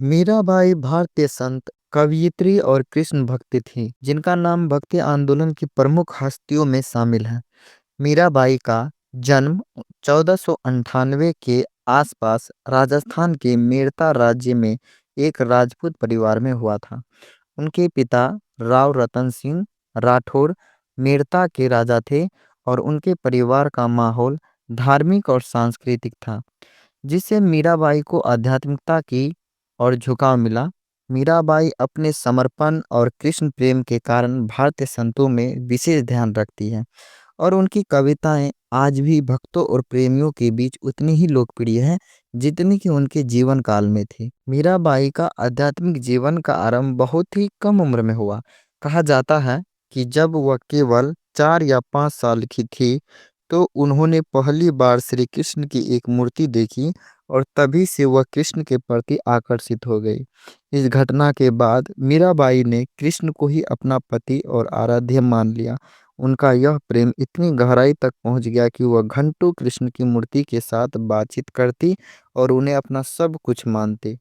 मीराबाई भारतीय संत, कवयित्री और कृष्ण भक्ति थी, जिनका नाम भक्ति आंदोलन की प्रमुख हस्तियों में शामिल है। मीराबाई का जन्म 1498 के आसपास राजस्थान के मेड़ता राज्य में एक राजपूत परिवार में हुआ था। उनके पिता राव रतन सिंह राठौर मेड़ता के राजा थे और उनके परिवार का माहौल धार्मिक और सांस्कृतिक था, जिससे मीराबाई को आध्यात्मिकता की और झुकाव मिला। मीराबाई अपने समर्पण और कृष्ण प्रेम के कारण भारतीय संतों में विशेष ध्यान रखती है और उनकी कविताएं आज भी भक्तों और प्रेमियों के बीच उतनी ही लोकप्रिय है जितनी कि उनके जीवन काल में थी। मीराबाई का आध्यात्मिक जीवन का आरंभ बहुत ही कम उम्र में हुआ। कहा जाता है कि जब वह केवल 4 या 5 साल की थी तो उन्होंने पहली बार श्री कृष्ण की एक मूर्ति देखी और तभी से वह कृष्ण के प्रति आकर्षित हो गई। इस घटना के बाद मीराबाई ने कृष्ण को ही अपना पति और आराध्य मान लिया। उनका यह प्रेम इतनी गहराई तक पहुंच गया कि वह घंटों कृष्ण की मूर्ति के साथ बातचीत करती और उन्हें अपना सब कुछ मानती।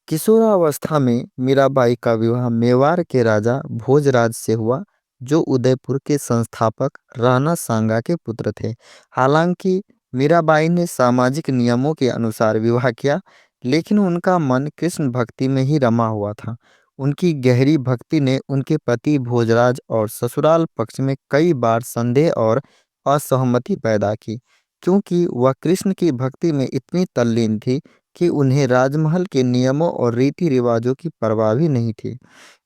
किशोरावस्था में मीराबाई का विवाह मेवाड़ के राजा भोजराज से हुआ, जो उदयपुर के संस्थापक राणा सांगा के पुत्र थे। हालांकि मीराबाई ने सामाजिक नियमों के अनुसार विवाह किया, लेकिन उनका मन कृष्ण भक्ति में ही रमा हुआ था। उनकी गहरी भक्ति ने उनके पति भोजराज और ससुराल पक्ष में कई बार संदेह और असहमति पैदा की, क्योंकि वह कृष्ण की भक्ति में इतनी तल्लीन थी कि उन्हें राजमहल के नियमों और रीति रिवाजों की परवाह भी नहीं थी।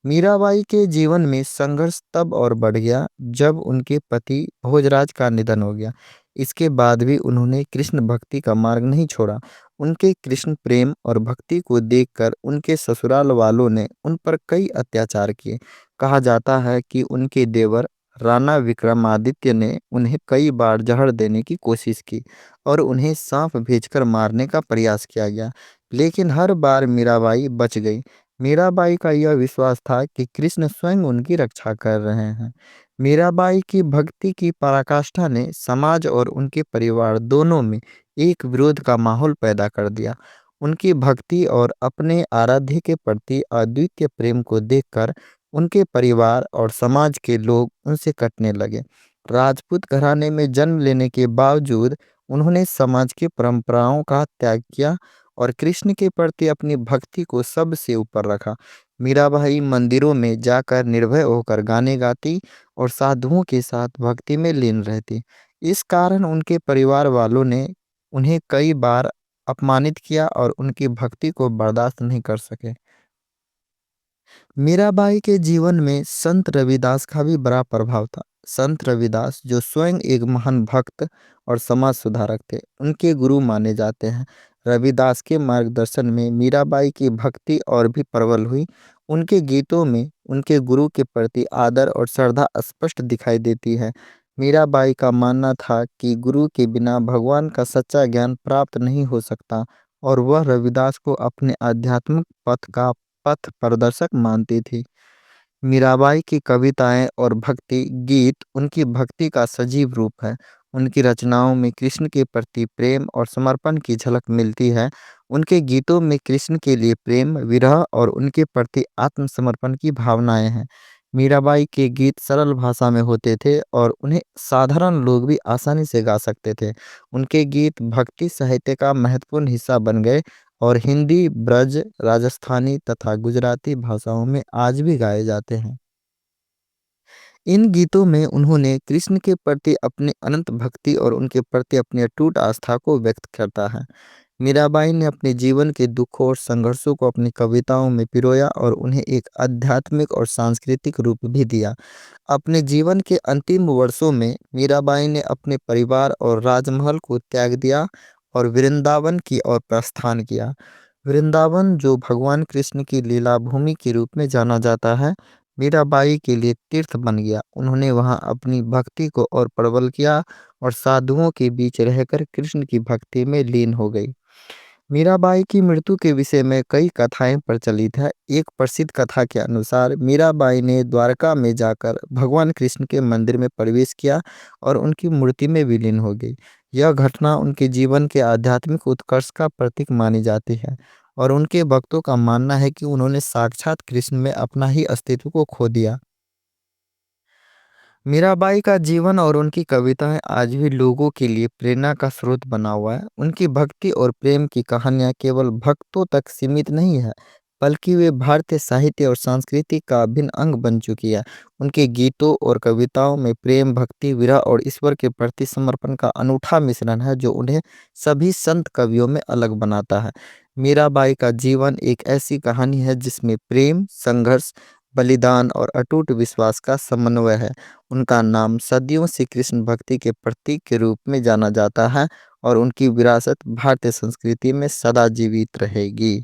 मीराबाई के जीवन में संघर्ष तब और बढ़ गया जब उनके पति भोजराज का निधन हो गया। इसके बाद भी उन्होंने कृष्ण भक्ति का मार्ग नहीं छोड़ा। उनके कृष्ण प्रेम और भक्ति को देखकर उनके ससुराल वालों ने उन पर कई अत्याचार किए। कहा जाता है कि उनके देवर राणा विक्रमादित्य ने उन्हें कई बार जहर देने की कोशिश की और उन्हें सांप भेजकर मारने का प्रयास किया गया, लेकिन हर बार मीराबाई बच गई। मीराबाई का यह विश्वास था कि कृष्ण स्वयं उनकी रक्षा कर रहे हैं। मीराबाई की भक्ति की पराकाष्ठा ने समाज और उनके परिवार दोनों में एक विरोध का माहौल पैदा कर दिया। उनकी भक्ति और अपने आराध्य के प्रति अद्वितीय प्रेम को देखकर उनके परिवार और समाज के लोग उनसे कटने लगे। राजपूत घराने में जन्म लेने के बावजूद उन्होंने समाज की परंपराओं का त्याग किया और कृष्ण के प्रति अपनी भक्ति को सबसे ऊपर रखा। मीराबाई मंदिरों में जाकर निर्भय होकर गाने गाती और साधुओं के साथ भक्ति में लीन रहती। इस कारण उनके परिवार वालों ने उन्हें कई बार अपमानित किया और उनकी भक्ति को बर्दाश्त नहीं कर सके। मीराबाई के जीवन में संत रविदास का भी बड़ा प्रभाव था। संत रविदास, जो स्वयं एक महान भक्त और समाज सुधारक थे, उनके गुरु माने जाते हैं। रविदास के मार्गदर्शन में मीराबाई की भक्ति और भी प्रबल हुई। उनके गीतों में उनके गुरु के प्रति आदर और श्रद्धा स्पष्ट दिखाई देती है। मीराबाई का मानना था कि गुरु के बिना भगवान का सच्चा ज्ञान प्राप्त नहीं हो सकता और वह रविदास को अपने आध्यात्मिक पथ का पथ प्रदर्शक मानती थी। मीराबाई की कविताएं और भक्ति गीत उनकी भक्ति का सजीव रूप है। उनकी रचनाओं में कृष्ण के प्रति प्रेम और समर्पण की झलक मिलती है। उनके गीतों में कृष्ण के लिए प्रेम, विरह और उनके प्रति आत्मसमर्पण की भावनाएं हैं। मीराबाई के गीत सरल भाषा में होते थे और उन्हें साधारण लोग भी आसानी से गा सकते थे। उनके गीत भक्ति साहित्य का महत्वपूर्ण हिस्सा बन गए और हिंदी, ब्रज, राजस्थानी तथा गुजराती भाषाओं में आज भी गाए जाते हैं। इन गीतों में उन्होंने कृष्ण के प्रति अपनी अनंत भक्ति और उनके प्रति अपनी अटूट आस्था को व्यक्त करता है। मीराबाई ने अपने जीवन के दुखों और संघर्षों को अपनी कविताओं में पिरोया और उन्हें एक आध्यात्मिक और सांस्कृतिक रूप भी दिया। अपने जीवन के अंतिम वर्षों में मीराबाई ने अपने परिवार और राजमहल को त्याग दिया और वृंदावन की ओर प्रस्थान किया। वृंदावन, जो भगवान कृष्ण की लीला भूमि के रूप में जाना जाता है, मीराबाई के लिए तीर्थ बन गया। उन्होंने वहां अपनी भक्ति को और प्रबल किया और साधुओं के बीच रहकर कृष्ण की भक्ति में लीन हो गई। मीराबाई की मृत्यु के विषय में कई कथाएं प्रचलित है। एक प्रसिद्ध कथा के अनुसार मीराबाई ने द्वारका में जाकर भगवान कृष्ण के मंदिर में प्रवेश किया और उनकी मूर्ति में विलीन हो गई। यह घटना उनके जीवन के आध्यात्मिक उत्कर्ष का प्रतीक मानी जाती है। और उनके भक्तों का मानना है कि उन्होंने साक्षात कृष्ण में अपना ही अस्तित्व को खो दिया। मीराबाई का जीवन और उनकी कविताएं आज भी लोगों के लिए प्रेरणा का स्रोत बना हुआ है। उनकी भक्ति और प्रेम की कहानियां केवल भक्तों तक सीमित नहीं है, बल्कि वे भारतीय साहित्य और संस्कृति का अभिन्न अंग बन चुकी है। उनके गीतों और कविताओं में प्रेम, भक्ति, विरह और ईश्वर के प्रति समर्पण का अनूठा मिश्रण है, जो उन्हें सभी संत कवियों में अलग बनाता है। मीराबाई का जीवन एक ऐसी कहानी है जिसमें प्रेम, संघर्ष, बलिदान और अटूट विश्वास का समन्वय है। उनका नाम सदियों से कृष्ण भक्ति के प्रतीक के रूप में जाना जाता है और उनकी विरासत भारतीय संस्कृति में सदा जीवित रहेगी।